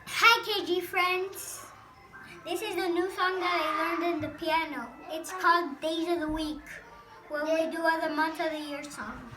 Hi KG friends! This is a new song that I learned in the piano. It's called Days of the Week, when we do other month of the year songs.